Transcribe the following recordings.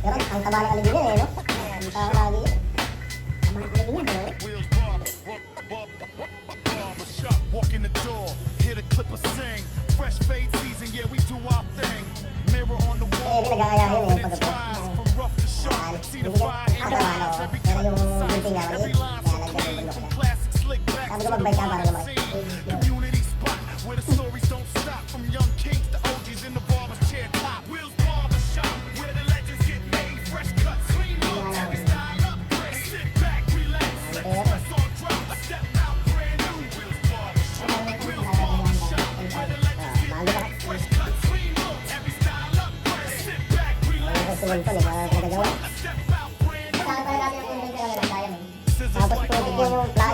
Pero ang taba ng aligin yan eh, no? Ang taba lagi yan. Taba ng aligin yan, Walk in the door, hear the clipper sing. Fresh fade season, yeah, we do our thing. Mirror on the wall, confidence rise from rough to sharp. See the fire in the eyes, every cut size, every line so clean. From classic slick back to the modern scene. Community spot where the stories don't stop. From young kings to OGs in the barber's chair top. Will's Barber Shop, where the legends get made. Fresh cuts, clean looks, every style upgrade. Sit back, relax, let the stress on drop. Step out, brand new. Will's Barber Shop, Will's Barber Shop, where the legends get made. Fresh cuts, clean looks, every style upgrade. Sit back, relax, let the stress on drop. Step out, brand new. Tapos tubig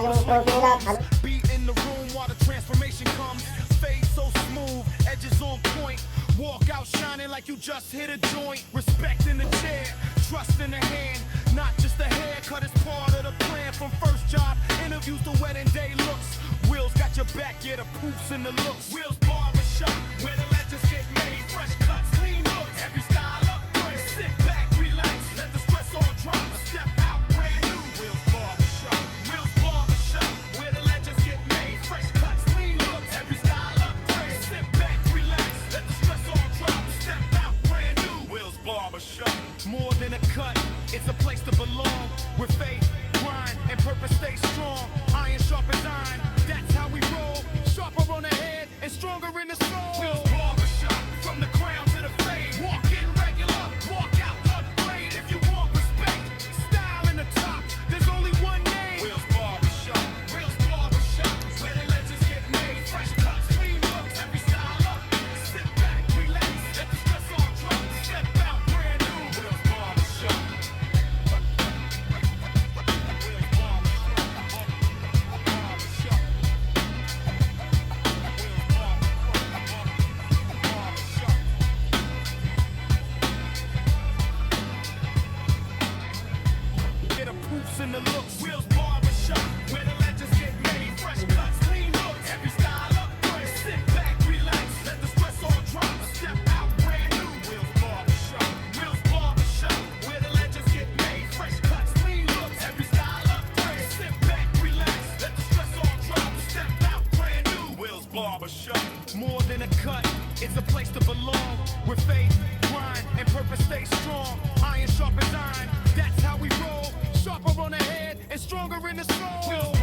yung trophy nila. Beat in the room while the transformation comes. Fade so smooth, edges on point. Walk out shining like you just hit a joint. Respect in the chair, trust in the hand. Not just the haircut is part of the plan. From first job, interviews to wedding day looks. Will's got your back, yeah, the proofs in the looks. Will's Barber Shop, where the legends get made. Fresh cuts, clean looks, every style upgrade. Sit back, relax, let the stress all drop. Step out, brand new. Will's Barber Shop, Will's Barber Shop, where the legends get made. Fresh cuts, clean looks, every style upgrade. Sit back, relax, let the stress all drop. Step out, brand new. Will's Barber Shop, more than a cut, it's a place to belong. Where faith, grind, and purpose stay strong. Iron sharp as iron, that's how we roll. Sharper on the head and stronger in the soul. Will's Barber Shop, from the crown to the fade. Walk in regular, walk out upgrade. If you want respect, style in the top, there's only one name. Will's Barber Shop, Will's Barber Shop, where the legends get made. Fresh cuts, clean looks, every style up. Sit back, relax, let the stress all drop. Step out, brand new. Will's Barber Shop. Get the proofs in the looks. Will's Barber Shop, where the legends get made. Fresh cuts, clean looks, every style upgrade. Sit back, relax, let the stress all drop. Step out, brand new. Will's Barber Shop, Will's Barber Shop, where the legends get made. Fresh cuts, clean looks, every style upgrade. Sit back, relax, let the stress all drop. Step out, brand new. Will's Barber Shop, more than a cut, it's a place to belong. Where faith, grind, and purpose stay strong. Iron sharp as iron, that's how we roll. Sharper on the head and stronger in the soul.